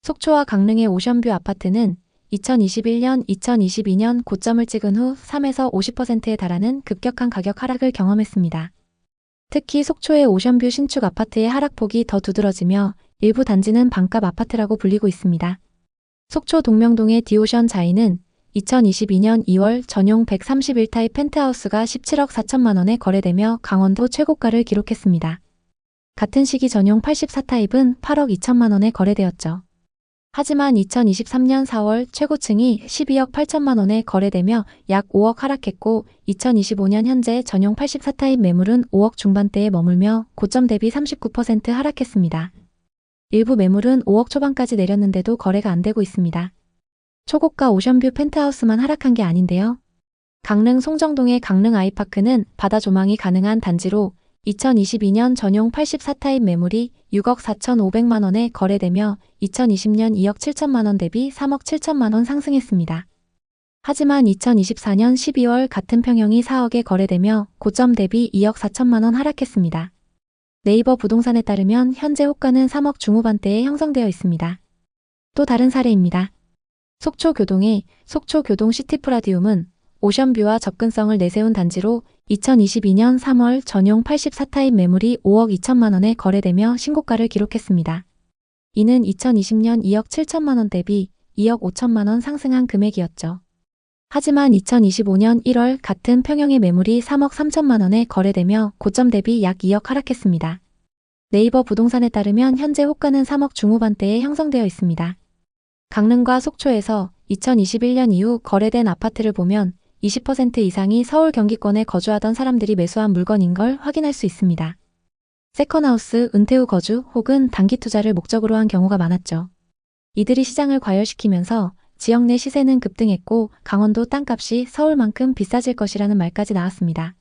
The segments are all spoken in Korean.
속초와 강릉의 오션뷰 아파트는 2021년, 2022년 고점을 찍은 후 3에서 50%에 달하는 급격한 가격 하락을 경험했습니다. 특히 속초의 오션뷰 신축 아파트의 하락폭이 더 두드러지며 일부 단지는 반값 아파트라고 불리고 있습니다. 속초 동명동의 디오션 자이는 2022년 2월 전용 131타입 펜트하우스가 17억 4천만 원에 거래되며 강원도 최고가를 기록했습니다. 같은 시기 전용 84타입은 8억 2천만 원에 거래되었죠. 하지만 2023년 4월 최고층이 12억 8천만 원에 거래되며 약 5억 하락했고 2025년 현재 전용 84타입 매물은 5억 중반대에 머물며 고점 대비 39% 하락했습니다. 일부 매물은 5억 초반까지 내렸는데도 거래가 안 되고 있습니다. 초고가 오션뷰 펜트하우스만 하락한 게 아닌데요. 강릉 송정동의 강릉 아이파크는 바다 조망이 가능한 단지로 2022년 전용 84타입 매물이 6억 4,500만 원에 거래되며 2020년 2억 7천만 원 대비 3억 7천만 원 상승했습니다. 하지만 2024년 12월 같은 평형이 4억에 거래되며 고점 대비 2억 4천만 원 하락했습니다. 네이버 부동산에 따르면 현재 호가는 3억 중후반대에 형성되어 있습니다. 또 다른 사례입니다. 속초교동의 속초교동 시티프라디움은 오션뷰와 접근성을 내세운 단지로 2022년 3월 전용 84타입 매물이 5억 2천만 원에 거래되며 신고가를 기록했습니다. 이는 2020년 2억 7천만 원 대비 2억 5천만 원 상승한 금액이었죠. 하지만 2025년 1월 같은 평형의 매물이 3억 3천만 원에 거래되며 고점 대비 약 2억 하락했습니다. 네이버 부동산에 따르면 현재 호가는 3억 중후반대에 형성되어 있습니다. 강릉과 속초에서 2021년 이후 거래된 아파트를 보면 20% 이상이 서울 경기권에 거주하던 사람들이 매수한 물건인 걸 확인할 수 있습니다. 세컨하우스, 은퇴 후 거주 혹은 단기 투자를 목적으로 한 경우가 많았죠. 이들이 시장을 과열시키면서 지역 내 시세는 급등했고 강원도 땅값이 서울만큼 비싸질 것이라는 말까지 나왔습니다.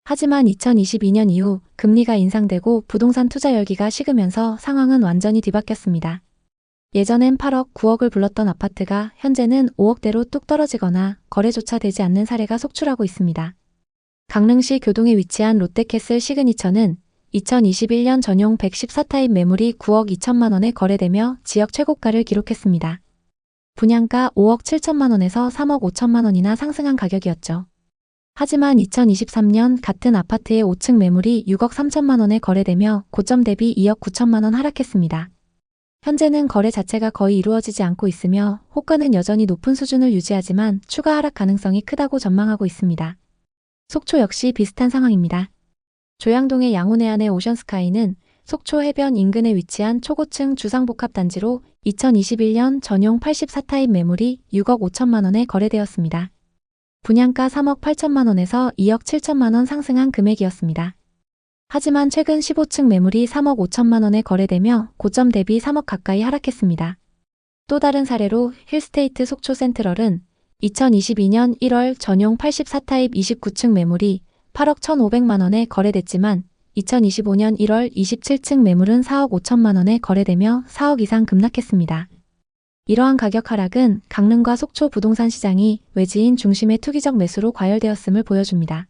하지만 2022년 이후 금리가 인상되고 부동산 투자 열기가 식으면서 상황은 완전히 뒤바뀌었습니다. 예전엔 8억, 9억을 불렀던 아파트가 현재는 5억대로 뚝 떨어지거나 거래조차 되지 않는 사례가 속출하고 있습니다. 강릉시 교동에 위치한 롯데캐슬 시그니처는 2021년 전용 114타입 매물이 9억 2천만 원에 거래되며 지역 최고가를 기록했습니다. 분양가 5억 7천만 원에서 3억 5천만 원이나 상승한 가격이었죠. 하지만 2023년 같은 아파트의 5층 매물이 6억 3천만 원에 거래되며 고점 대비 2억 9천만 원 하락했습니다. 현재는 거래 자체가 거의 이루어지지 않고 있으며 호가는 여전히 높은 수준을 유지하지만 추가 하락 가능성이 크다고 전망하고 있습니다. 속초 역시 비슷한 상황입니다. 조양동의 양호내안의 오션스카이는 속초 해변 인근에 위치한 초고층 주상복합단지로 2021년 전용 84타입 매물이 6억 5천만 원에 거래되었습니다. 분양가 3억 8천만 원에서 2억 7천만 원 상승한 금액이었습니다. 하지만 최근 15층 매물이 3억 5천만 원에 거래되며 고점 대비 3억 가까이 하락했습니다. 또 다른 사례로 힐스테이트 속초 센트럴은 2022년 1월 전용 84타입 29층 매물이 8억 1,500만 원에 거래됐지만 2025년 1월 27층 매물은 4억 5천만 원에 거래되며 4억 이상 급락했습니다. 이러한 가격 하락은 강릉과 속초 부동산 시장이 외지인 중심의 투기적 매수로 과열되었음을 보여줍니다.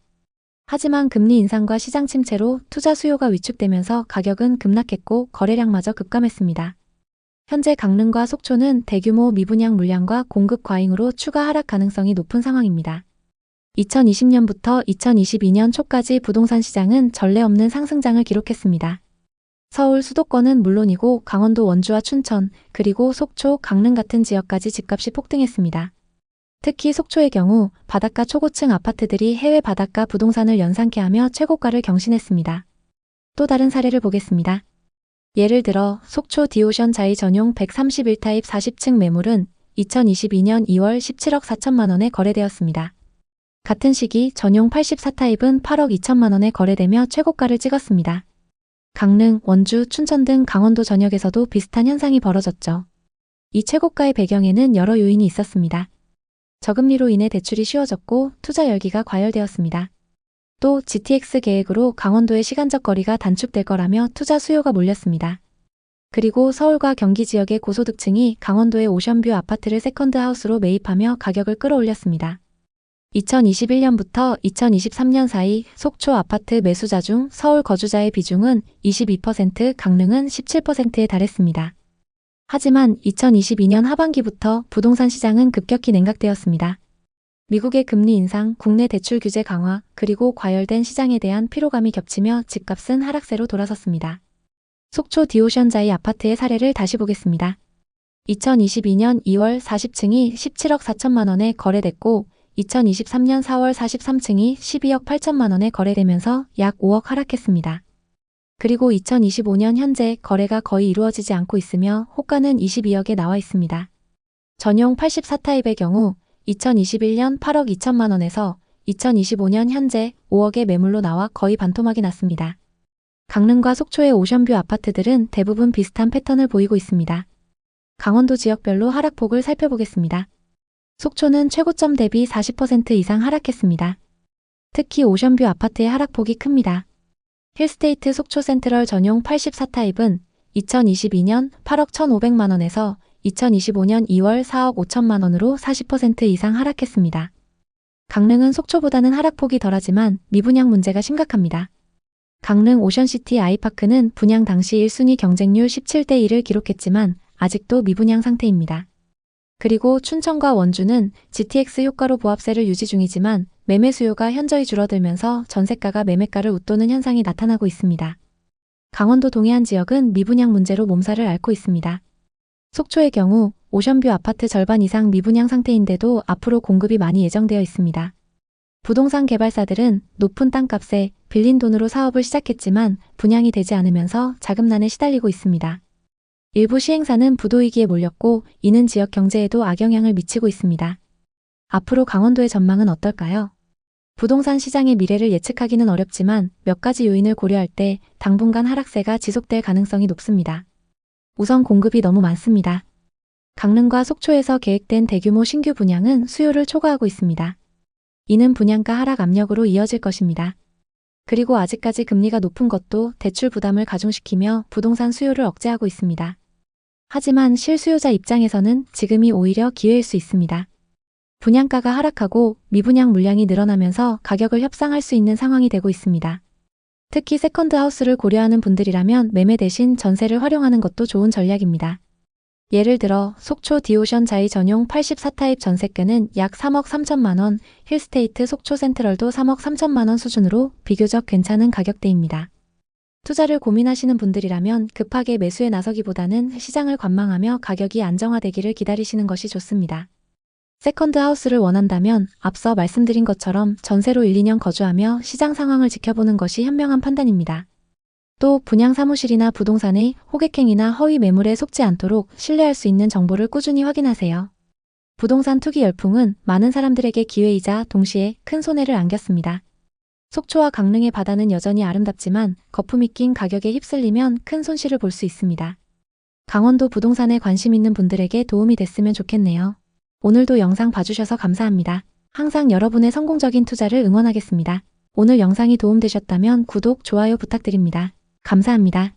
하지만 금리 인상과 시장 침체로 투자 수요가 위축되면서 가격은 급락했고 거래량마저 급감했습니다. 현재 강릉과 속초는 대규모 미분양 물량과 공급 과잉으로 추가 하락 가능성이 높은 상황입니다. 2020년부터 2022년 초까지 부동산 시장은 전례 없는 상승장을 기록했습니다. 서울 수도권은 물론이고 강원도 원주와 춘천, 그리고 속초, 강릉 같은 지역까지 집값이 폭등했습니다. 특히 속초의 경우 바닷가 초고층 아파트들이 해외 바닷가 부동산을 연상케 하며 최고가를 경신했습니다. 또 다른 사례를 보겠습니다. 예를 들어 속초 디오션 자이 전용 131타입 40층 매물은 2022년 2월 17억 4천만 원에 거래되었습니다. 같은 시기 전용 84타입은 8억 2천만 원에 거래되며 최고가를 찍었습니다. 강릉, 원주, 춘천 등 강원도 전역에서도 비슷한 현상이 벌어졌죠. 이 최고가의 배경에는 여러 요인이 있었습니다. 저금리로 인해 대출이 쉬워졌고 투자 열기가 과열되었습니다. 또 GTX 계획으로 강원도의 시간적 거리가 단축될 거라며 투자 수요가 몰렸습니다. 그리고 서울과 경기 지역의 고소득층이 강원도의 오션뷰 아파트를 세컨드하우스로 매입하며 가격을 끌어올렸습니다. 2021년부터 2023년 사이 속초 아파트 매수자 중 서울 거주자의 비중은 22%, 강릉은 17%에 달했습니다. 하지만 2022년 하반기부터 부동산 시장은 급격히 냉각되었습니다. 미국의 금리 인상, 국내 대출 규제 강화, 그리고 과열된 시장에 대한 피로감이 겹치며 집값은 하락세로 돌아섰습니다. 속초 디오션자이 아파트의 사례를 다시 보겠습니다. 2022년 2월 40층이 17억 4천만 원에 거래됐고 2023년 4월 43층이 12억 8천만 원에 거래되면서 약 5억 하락했습니다. 그리고 2025년 현재 거래가 거의 이루어지지 않고 있으며 호가는 22억에 나와 있습니다. 전용 84타입의 경우 2021년 8억 2천만 원에서 2025년 현재 5억의 매물로 나와 거의 반토막이 났습니다. 강릉과 속초의 오션뷰 아파트들은 대부분 비슷한 패턴을 보이고 있습니다. 강원도 지역별로 하락폭을 살펴보겠습니다. 속초는 최고점 대비 40% 이상 하락했습니다. 특히 오션뷰 아파트의 하락폭이 큽니다. 힐스테이트 속초 센트럴 전용 84타입은 2022년 8억 1,500만 원에서 2025년 2월 4억 5천만 원으로 40% 이상 하락했습니다. 강릉은 속초보다는 하락폭이 덜하지만 미분양 문제가 심각합니다. 강릉 오션시티 아이파크는 분양 당시 1순위 경쟁률 17대 1을 기록했지만 아직도 미분양 상태입니다. 그리고 춘천과 원주는 GTX 효과로 보합세를 유지 중이지만 매매 수요가 현저히 줄어들면서 전세가가 매매가를 웃도는 현상이 나타나고 있습니다. 강원도 동해안 지역은 미분양 문제로 몸살을 앓고 있습니다. 속초의 경우 오션뷰 아파트 절반 이상 미분양 상태인데도 앞으로 공급이 많이 예정되어 있습니다. 부동산 개발사들은 높은 땅값에 빌린 돈으로 사업을 시작했지만 분양이 되지 않으면서 자금난에 시달리고 있습니다. 일부 시행사는 부도위기에 몰렸고 이는 지역 경제에도 악영향을 미치고 있습니다. 앞으로 강원도의 전망은 어떨까요? 부동산 시장의 미래를 예측하기는 어렵지만 몇 가지 요인을 고려할 때 당분간 하락세가 지속될 가능성이 높습니다. 우선 공급이 너무 많습니다. 강릉과 속초에서 계획된 대규모 신규 분양은 수요를 초과하고 있습니다. 이는 분양가 하락 압력으로 이어질 것입니다. 그리고 아직까지 금리가 높은 것도 대출 부담을 가중시키며 부동산 수요를 억제하고 있습니다. 하지만 실수요자 입장에서는 지금이 오히려 기회일 수 있습니다. 분양가가 하락하고 미분양 물량이 늘어나면서 가격을 협상할 수 있는 상황이 되고 있습니다. 특히 세컨드 하우스를 고려하는 분들이라면 매매 대신 전세를 활용하는 것도 좋은 전략입니다. 예를 들어 속초 디오션 자이 전용 84타입 전세가는 약 3억 3천만 원, 힐스테이트 속초 센트럴도 3억 3천만 원 수준으로 비교적 괜찮은 가격대입니다. 투자를 고민하시는 분들이라면 급하게 매수에 나서기보다는 시장을 관망하며 가격이 안정화되기를 기다리시는 것이 좋습니다. 세컨드 하우스를 원한다면 앞서 말씀드린 것처럼 전세로 1, 2년 거주하며 시장 상황을 지켜보는 것이 현명한 판단입니다. 또 분양 사무실이나 부동산의 호객행위나 허위 매물에 속지 않도록 신뢰할 수 있는 정보를 꾸준히 확인하세요. 부동산 투기 열풍은 많은 사람들에게 기회이자 동시에 큰 손해를 안겼습니다. 속초와 강릉의 바다는 여전히 아름답지만 거품이 낀 가격에 휩쓸리면 큰 손실을 볼 수 있습니다. 강원도 부동산에 관심 있는 분들에게 도움이 됐으면 좋겠네요. 오늘도 영상 봐주셔서 감사합니다. 항상 여러분의 성공적인 투자를 응원하겠습니다. 오늘 영상이 도움되셨다면 구독, 좋아요 부탁드립니다. 감사합니다.